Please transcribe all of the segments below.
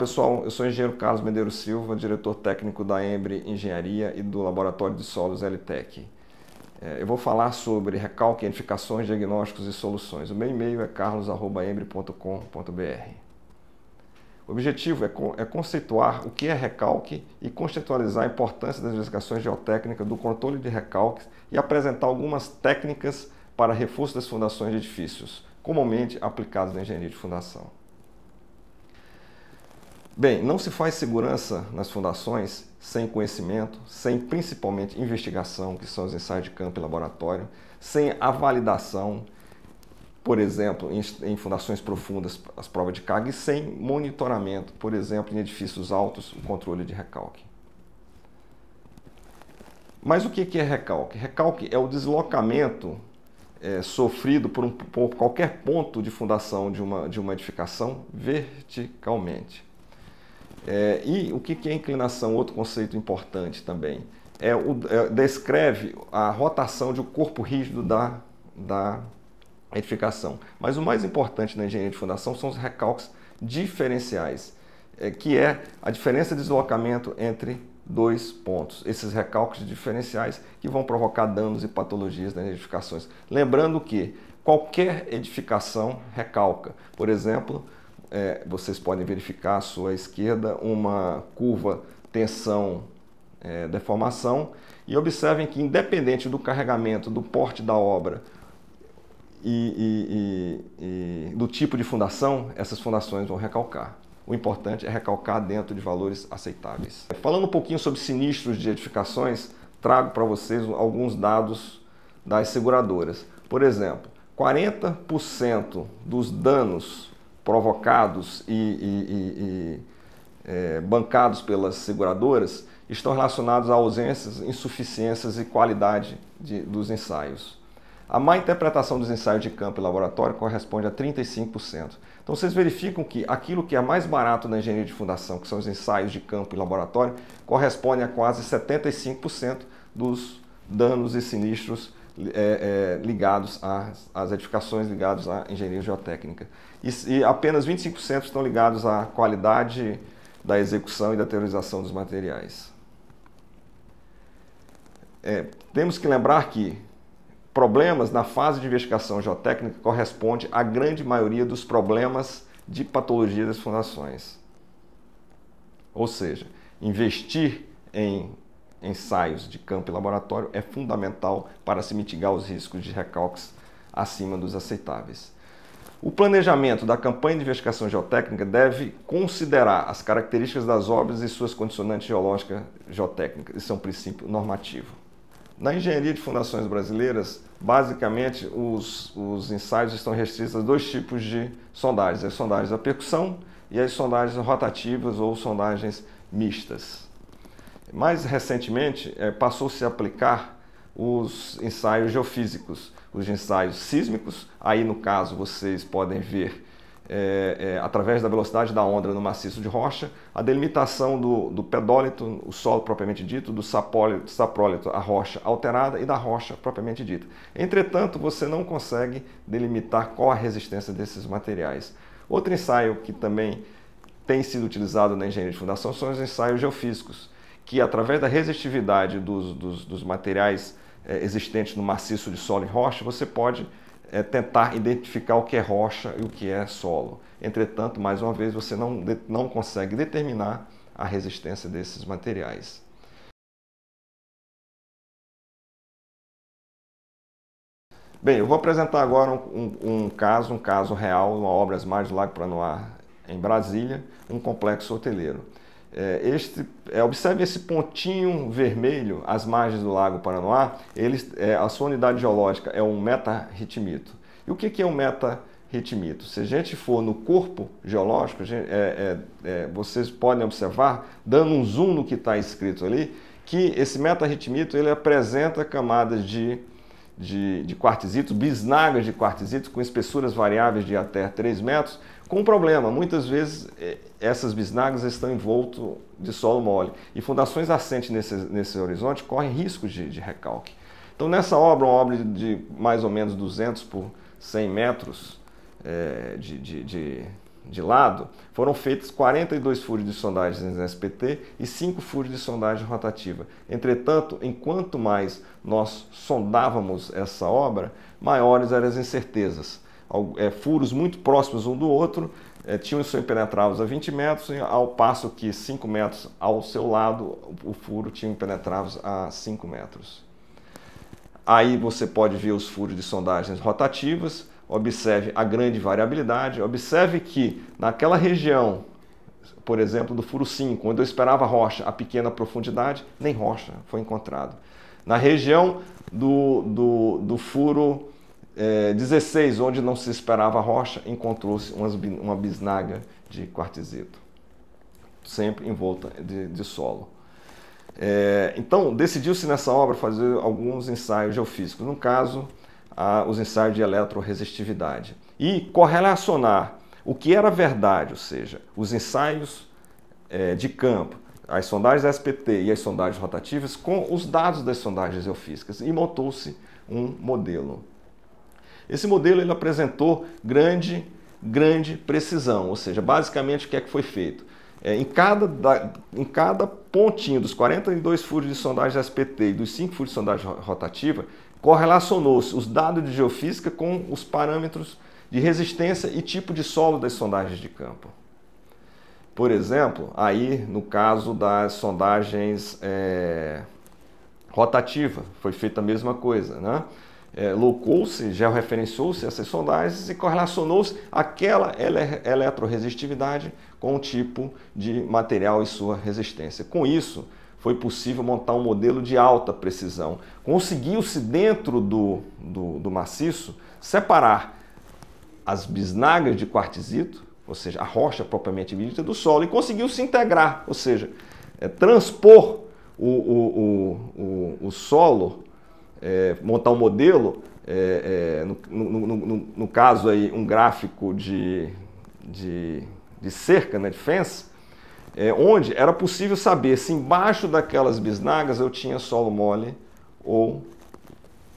pessoal, eu sou o engenheiro Carlos Medeiros Silva, diretor técnico da Embry Engenharia e do Laboratório de Solos LTEC. Eu vou falar sobre recalque, edificações, diagnósticos e soluções. O meu e-mail é carlos@embry.com.br. O objetivo é conceituar o que é recalque e conceitualizar a importância das investigações geotécnicas, do controle de recalques e apresentar algumas técnicas para reforço das fundações de edifícios, comumente aplicadas na engenharia de fundação. Bem, não se faz segurança nas fundações sem conhecimento, sem principalmente investigação, que são os ensaios de campo e laboratório, sem a validação, por exemplo, em fundações profundas, as provas de carga, e sem monitoramento, por exemplo, em edifícios altos, o controle de recalque. Mas o que é recalque? Recalque é o deslocamento sofrido por qualquer ponto de fundação de uma edificação verticalmente. E o que é inclinação? Outro conceito importante também. Descreve a rotação de um corpo rígido da edificação. Mas o mais importante na engenharia de fundação são os recalques diferenciais, que é a diferença de deslocamento entre dois pontos. Esses recalques diferenciais que vão provocar danos e patologias nas edificações. Lembrando que qualquer edificação recalca. Por exemplo, vocês podem verificar à sua esquerda uma curva tensão deformação e observem que, independente do carregamento, do porte da obra e do tipo de fundação, essas fundações vão recalcar. O importante é recalcar dentro de valores aceitáveis. Falando um pouquinho sobre sinistros de edificações, trago para vocês alguns dados das seguradoras. Por exemplo, 40% dos danos provocados e bancados pelas seguradoras estão relacionados a ausências, insuficiências e qualidade dos ensaios. A má interpretação dos ensaios de campo e laboratório corresponde a 35%. Então vocês verificam que aquilo que é mais barato na engenharia de fundação, que são os ensaios de campo e laboratório, corresponde a quase 75% dos danos e sinistros ligados às edificações ligados à engenharia geotécnica. E apenas 25% estão ligados à qualidade da execução e da teorização dos materiais. Temos que lembrar que problemas na fase de investigação geotécnica correspondem à grande maioria dos problemas de patologia das fundações. Ou seja, investir em ensaios de campo e laboratório é fundamental para se mitigar os riscos de recalques acima dos aceitáveis. O planejamento da campanha de investigação geotécnica deve considerar as características das obras e suas condicionantes geológicas geotécnicas. Isso é um princípio normativo. Na engenharia de fundações brasileiras, basicamente, os ensaios estão restritos a dois tipos de sondagens. As sondagens a percussão e as sondagens rotativas ou sondagens mistas. Mais recentemente, passou-se a aplicar os ensaios geofísicos, os ensaios sísmicos. Aí, no caso, vocês podem ver, através da velocidade da onda no maciço de rocha, a delimitação do pedólito, o solo propriamente dito, do saprólito, a rocha alterada, e da rocha propriamente dita. Entretanto, você não consegue delimitar qual a resistência desses materiais. Outro ensaio que também tem sido utilizado na engenharia de fundação são os ensaios geofísicos, que, através da resistividade dos materiais existentes no maciço de solo e rocha, você pode tentar identificar o que é rocha e o que é solo. Entretanto, mais uma vez, você não consegue determinar a resistência desses materiais. Bem, eu vou apresentar agora um caso real, uma obra às margens do Lago Paranoá, em Brasília, um complexo hoteleiro. Observe esse pontinho vermelho às margens do Lago Paranoá. A sua unidade geológica é um meta-ritmito. E o que é um meta-ritmito? Se a gente for no corpo geológico, vocês podem observar, dando um zoom no que está escrito ali, que esse meta-ritmito ele apresenta camadas de quartzitos, bisnagas de quartzitos com espessuras variáveis de até 3 metros, com um problema: muitas vezes essas bisnagas estão envoltas de solo mole e fundações assentes nesse horizonte correm riscos de recalque. Então, nessa obra, uma obra de mais ou menos 200 por 100 metros de lado, foram feitos 42 furos de sondagens em SPT e 5 furos de sondagem rotativa. Entretanto, enquanto mais nós sondávamos essa obra, maiores eram as incertezas. Furos muito próximos um do outro tinham são impenetráveis a 20 metros, ao passo que 5 metros ao seu lado, o furo tinha impenetráveis a 5 metros. Aí você pode ver os furos de sondagens rotativas, observe a grande variabilidade, observe que naquela região, por exemplo, do furo 5, onde eu esperava rocha a pequena profundidade, nem rocha foi encontrado. Na região do furo 16, onde não se esperava rocha, encontrou-se uma bisnaga de quartzito, sempre envolta de solo. Então, decidiu-se nessa obra fazer alguns ensaios geofísicos, no caso, os ensaios de eletroresistividade, e correlacionar o que era verdade, ou seja, os ensaios de campo, as sondagens SPT e as sondagens rotativas, com os dados das sondagens geofísicas, e montou-se um modelo. Esse modelo ele apresentou grande precisão, ou seja, basicamente o que é que foi feito? Em cada pontinho dos 42 furos de sondagem SPT e dos 5 furos de sondagem rotativa, correlacionou-se os dados de geofísica com os parâmetros de resistência e tipo de solo das sondagens de campo. Por exemplo, aí no caso das sondagens rotativa, foi feita a mesma coisa, né? Locou-se, georreferenciou-se essas sondagens e correlacionou-se aquela eletroresistividade com o tipo de material e sua resistência. Com isso, foi possível montar um modelo de alta precisão. Conseguiu-se dentro do maciço separar as bisnagas de quartzito, ou seja, a rocha propriamente dita do solo, e conseguiu-se integrar, ou seja, transpor o solo, montar um modelo, no caso aí um gráfico de cerca, né, de fence, onde era possível saber se embaixo daquelas bisnagas eu tinha solo mole ou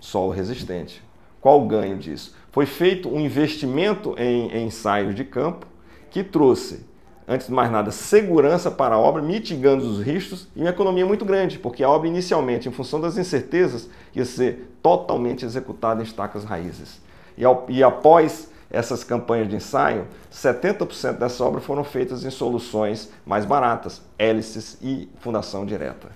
solo resistente. Qual o ganho disso? Foi feito um investimento em ensaios de campo que trouxe, antes de mais nada, segurança para a obra, mitigando os riscos e uma economia muito grande, porque a obra inicialmente, em função das incertezas, ia ser totalmente executada em estacas raízes. E após essas campanhas de ensaio, 70% dessa obra foram feitas em soluções mais baratas, hélices e fundação direta.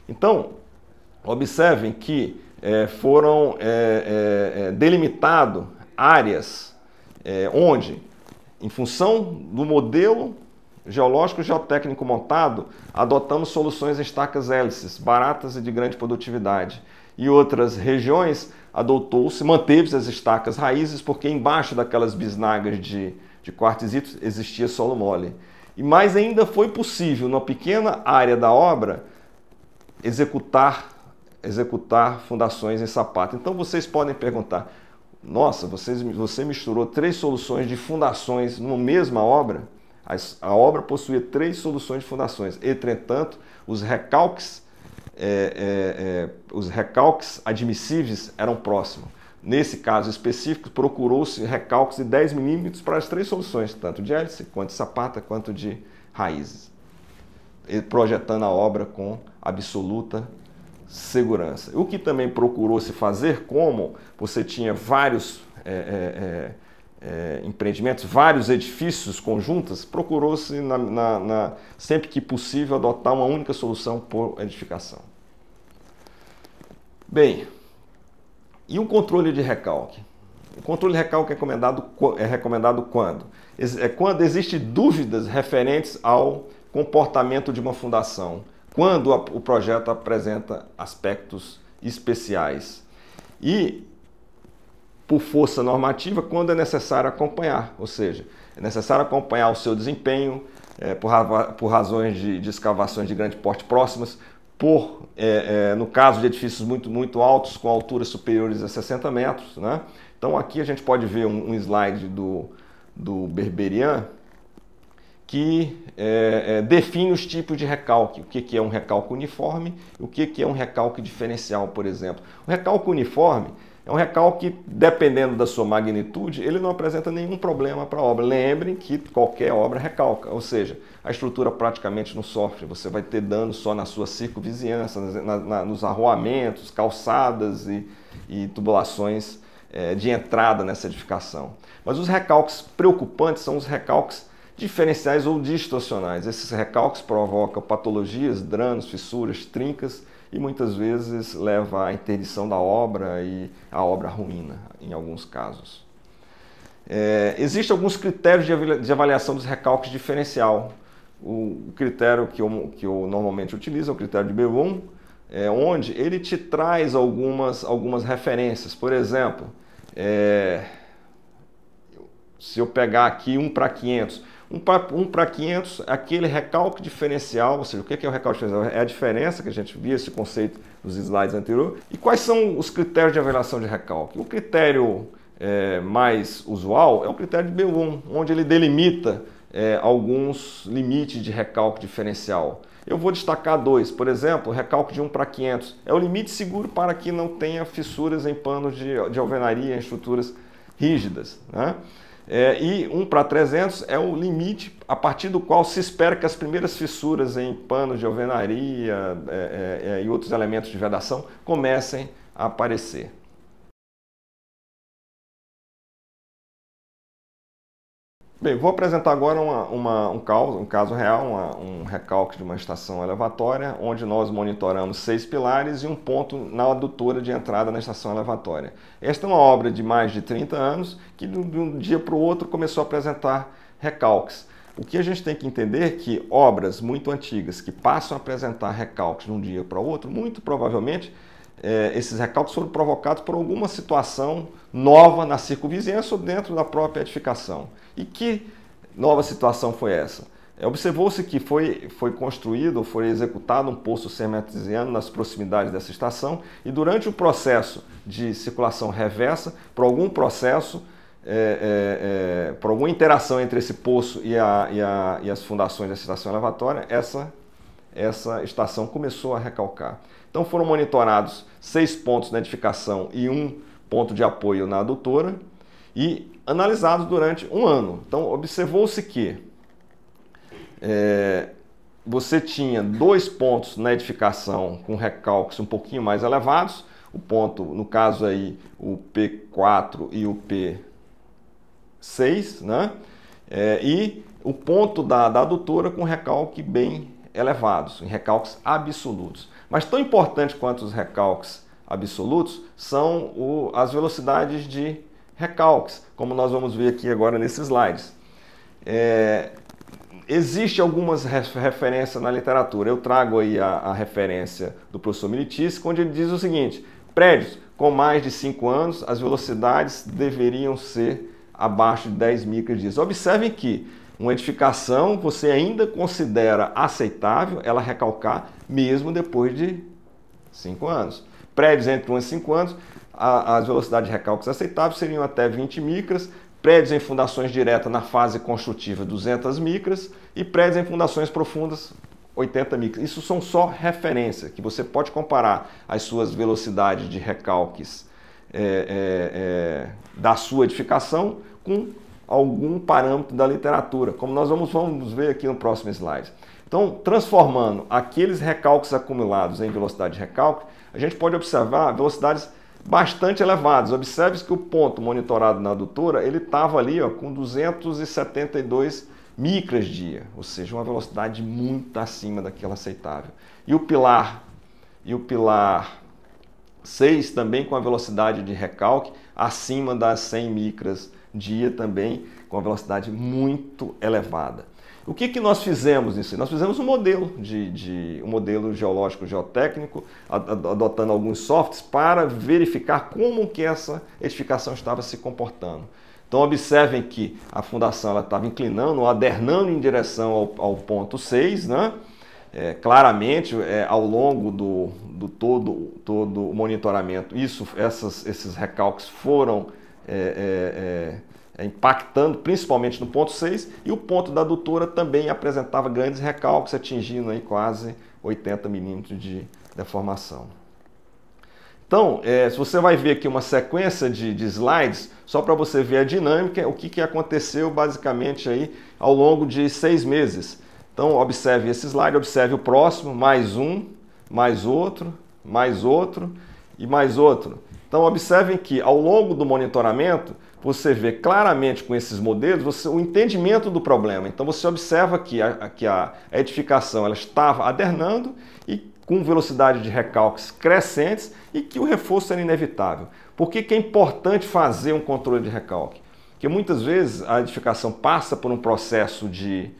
Então, observem que foram delimitadas áreas onde, em função do modelo geológico e geotécnico montado, adotamos soluções em estacas hélices, baratas e de grande produtividade. E outras regiões manteve-se as estacas raízes, porque embaixo daquelas bisnagas de quartzito existia solo mole. Mas ainda foi possível, numa pequena área da obra, executar fundações em sapato. Então vocês podem perguntar, nossa, você misturou 3 soluções de fundações numa mesma obra? A obra possuía 3 soluções de fundações. Entretanto, os recalques admissíveis eram próximos. Nesse caso específico, procurou-se recalques de 10 milímetros para as 3 soluções, tanto de hélice, quanto de sapata, quanto de raízes, projetando a obra com absoluta segurança. O que também procurou-se fazer, como você tinha vários empreendimentos, vários edifícios conjuntos, procurou-se, sempre que possível, adotar uma única solução por edificação. Bem, e o controle de recalque? O controle de recalque é recomendado quando? Quando existem dúvidas referentes ao comportamento de uma fundação, quando o projeto apresenta aspectos especiais. E, por força normativa, quando é necessário acompanhar, ou seja, é necessário acompanhar o seu desempenho por razões de escavações de grande porte próximas, no caso de edifícios muito altos, com alturas superiores a 60 metros. Né? Então aqui a gente pode ver um slide do Berberian, que define os tipos de recalque, o que é um recalque uniforme e o que é um recalque diferencial, por exemplo. O recalque uniforme É um recalque que, dependendo da sua magnitude, ele não apresenta nenhum problema para a obra. Lembrem que qualquer obra recalca, ou seja, a estrutura praticamente não sofre. Você vai ter dano só na sua circunvizinhança, nos arruamentos, calçadas e tubulações de entrada nessa edificação. Mas os recalques preocupantes são os recalques diferenciais ou distorcionais. Esses recalques provocam patologias, danos, fissuras, trincas e muitas vezes leva à interdição da obra e a obra ruína, em alguns casos. Existem alguns critérios de avaliação dos recalques diferencial. O critério que eu normalmente utilizo é o critério de B1, onde ele te traz algumas referências. Por exemplo, se eu pegar aqui 1 para 500, 1 para 500, aquele recalque diferencial, ou seja, o que é o recalque diferencial? É a diferença, que a gente viu esse conceito nos slides anteriores. E quais são os critérios de avaliação de recalque? O critério mais usual é o critério de B1, onde ele delimita alguns limites de recalque diferencial. Eu vou destacar dois. Por exemplo, o recalque de 1 para 500 é o limite seguro para que não tenha fissuras em panos de alvenaria, em estruturas rígidas, né? E 1 para 300 é o limite a partir do qual se espera que as primeiras fissuras em panos de alvenaria e outros elementos de vedação comecem a aparecer. Bem, vou apresentar agora um caso real, um recalque de uma estação elevatória, onde nós monitoramos 6 pilares e um ponto na adutora de entrada na estação elevatória. Esta é uma obra de mais de 30 anos que de um dia para o outro começou a apresentar recalques. O que a gente tem que entender é que obras muito antigas que passam a apresentar recalques de um dia para o outro, muito provavelmente esses recalques foram provocados por alguma situação nova na circunvizinhança ou dentro da própria edificação. E que nova situação foi essa? Observou-se que foi construído, foi executado um poço serpenteano nas proximidades dessa estação e durante o processo de circulação reversa, por algum processo, por alguma interação entre esse poço e as fundações dessa estação elevatória, essa estação começou a recalcar. Então foram monitorados 6 pontos na edificação e 1 ponto de apoio na adutora e analisados durante um ano. Então observou-se que você tinha 2 pontos na edificação com recalques um pouquinho mais elevados, o ponto, no caso aí, o P4 e o P6, né? E o ponto da adutora com recalque bem elevados, em recalques absolutos. Mas tão importante quanto os recalques absolutos são as velocidades de recalques, como nós vamos ver aqui agora nesses slides. Existem algumas referências na literatura. Eu trago aí a referência do professor Militis, onde ele diz o seguinte: prédios com mais de 5 anos, as velocidades deveriam ser abaixo de 10 micras. Observem que uma edificação você ainda considera aceitável ela recalcar mesmo depois de 5 anos. Prédios entre 1 e 5 anos, as velocidades de recalques aceitáveis seriam até 20 micras, prédios em fundações diretas na fase construtiva 200 micras e prédios em fundações profundas 80 micras. Isso são só referências, que você pode comparar as suas velocidades de recalques da sua edificação com algum parâmetro da literatura, como nós vamos ver aqui no próximo slide. Então, transformando aqueles recalques acumulados em velocidade de recalque, a gente pode observar velocidades bastante elevadas. Observe que o ponto monitorado na adutora, ele estava ali com 272 micras dia, ou seja, uma velocidade muito acima daquela aceitável. E o pilar 6 também com a velocidade de recalque acima das 100 micras dia, também com a velocidade muito elevada. O que nós fizemos nisso? Nós fizemos um modelo um modelo geológico geotécnico, adotando alguns softwares para verificar como que essa edificação estava se comportando. Então observem que a fundação ela estava inclinando ou adernando em direção ao ponto 6, né? Claramente, ao longo do todo o monitoramento, esses recalques foram impactando principalmente no ponto 6, e o ponto da adutora também apresentava grandes recalques, atingindo aí quase 80 milímetros de deformação. Então, se você vai ver aqui uma sequência de slides, só para você ver a dinâmica, o que aconteceu basicamente aí ao longo de 6 meses. Então, observe esse slide, observe o próximo, mais um, mais outro e mais outro. Então, observem que ao longo do monitoramento, você vê claramente com esses modelos o entendimento do problema. Então, você observa que a edificação ela estava adernando e com velocidade de recalques crescentes e que o reforço era inevitável. Por que é importante fazer um controle de recalque? Porque muitas vezes a edificação passa por um processo de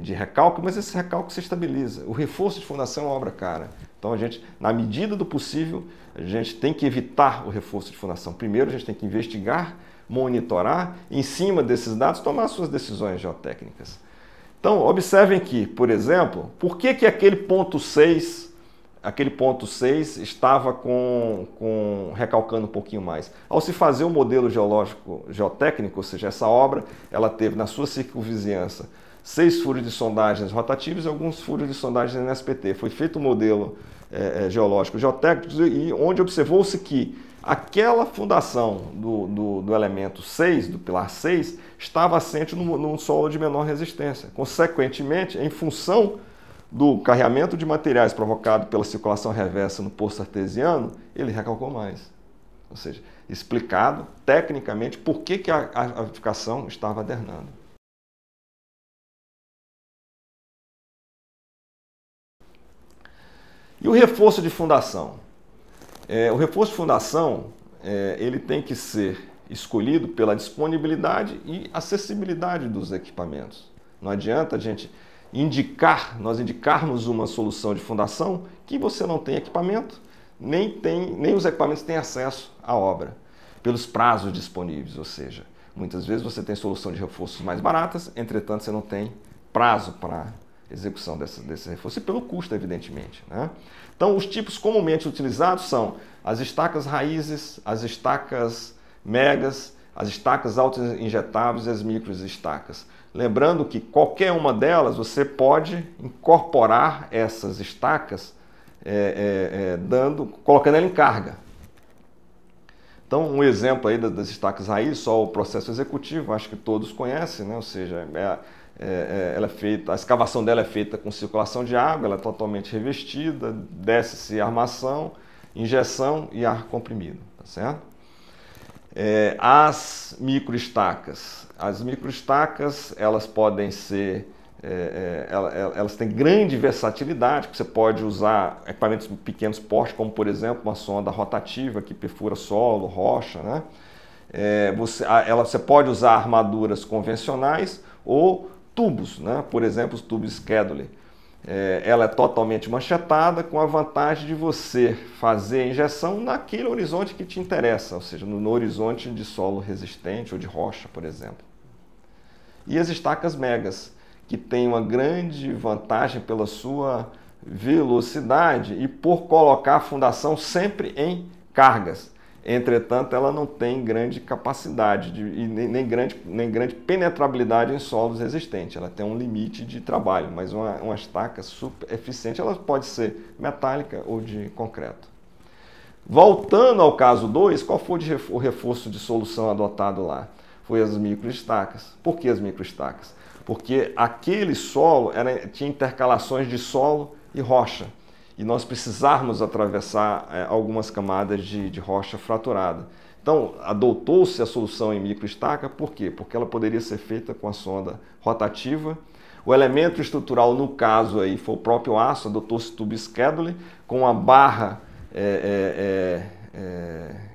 recalque, mas esse recalque se estabiliza. O reforço de fundação é uma obra cara. Então a gente, na medida do possível, a gente tem que evitar o reforço de fundação. Primeiro a gente tem que investigar, monitorar, em cima desses dados, tomar suas decisões geotécnicas. Então, observem que, por exemplo, por que aquele ponto 6 estava recalcando um pouquinho mais? Ao se fazer o modelo geológico geotécnico, ou seja, essa obra, ela teve na sua circunvizinhança 6 furos de sondagens rotativos e alguns furos de sondagens NSPT. Foi feito um modelo geológico geotécnico e onde observou-se que aquela fundação do elemento 6, do pilar 6, estava assente num solo de menor resistência. Consequentemente, em função do carreamento de materiais provocado pela circulação reversa no poço artesiano, ele recalcou mais. Ou seja, explicado tecnicamente por que a edificação estava adernando. E o reforço de fundação? O reforço de fundação ele tem que ser escolhido pela disponibilidade e acessibilidade dos equipamentos. Não adianta a gente nós indicarmos uma solução de fundação que você não tem equipamento, nem os equipamentos têm acesso à obra, pelos prazos disponíveis, ou seja, muitas vezes você tem solução de reforços mais baratas, entretanto você não tem prazo para execução desse reforço e pelo custo, evidentemente, né? Então, os tipos comumente utilizados são as estacas raízes, as estacas megas, as estacas auto-injetáveis e as microestacas. Lembrando que qualquer uma delas você pode incorporar essas estacas colocando ela em carga. Então, um exemplo aí das estacas raízes, só o processo executivo, acho que todos conhecem, né? Ou seja, a escavação dela é feita com circulação de água, ela é totalmente revestida, desce-se armação, injeção e ar comprimido, tá certo? As microestacas, elas podem ser, elas têm grande versatilidade, você pode usar equipamentos de pequenos porte, como por exemplo uma sonda rotativa que perfura solo, rocha, né? Você pode usar armaduras convencionais ou tubos, né? Por exemplo, os tubos Schedule. Ela é totalmente manchetada, com a vantagem de você fazer a injeção naquele horizonte que te interessa, ou seja, no horizonte de solo resistente ou de rocha, por exemplo. E as estacas megas, que tem uma grande vantagem pela sua velocidade e por colocar a fundação sempre em cargas. Entretanto, ela não tem grande capacidade nem grande penetrabilidade em solos resistentes. Ela tem um limite de trabalho, mas uma estaca super eficiente, ela pode ser metálica ou de concreto. Voltando ao caso 2, qual foi o reforço de solução adotado lá? Foi as microestacas. Por que as microestacas? Porque aquele solo tinha intercalações de solo e rocha. E nós precisarmos atravessar algumas camadas de rocha fraturada. Então, adotou-se a solução em microestaca, por quê? Porque ela poderia ser feita com a sonda rotativa. O elemento estrutural, no caso, aí, foi o próprio aço, adotou-se tubo Schedule, com a barra,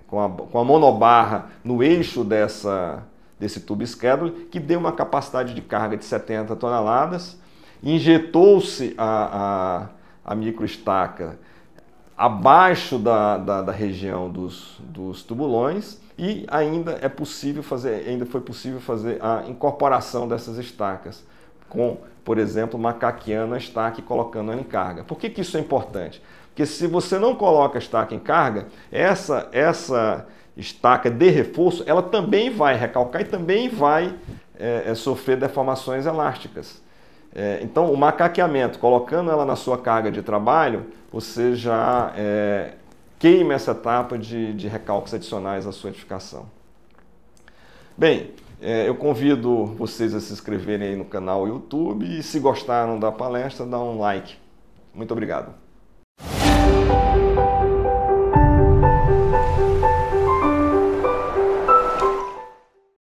com a monobarra no eixo desse tubo Schedule, que deu uma capacidade de carga de 70 toneladas. Injetou-se a microestaca abaixo da região dos tubulões e ainda foi possível fazer a incorporação dessas estacas com, por exemplo, macaqueando a estaca e colocando ela em carga. Por que isso é importante? Porque se você não coloca a estaca em carga, essa estaca de reforço, ela também vai recalcar e também vai sofrer deformações elásticas. Então, o macaqueamento, colocando ela na sua carga de trabalho, você já queime essa etapa de recálculos adicionais à sua edificação. Bem, eu convido vocês a se inscreverem aí no canal YouTube e se gostaram da palestra, dá um like. Muito obrigado.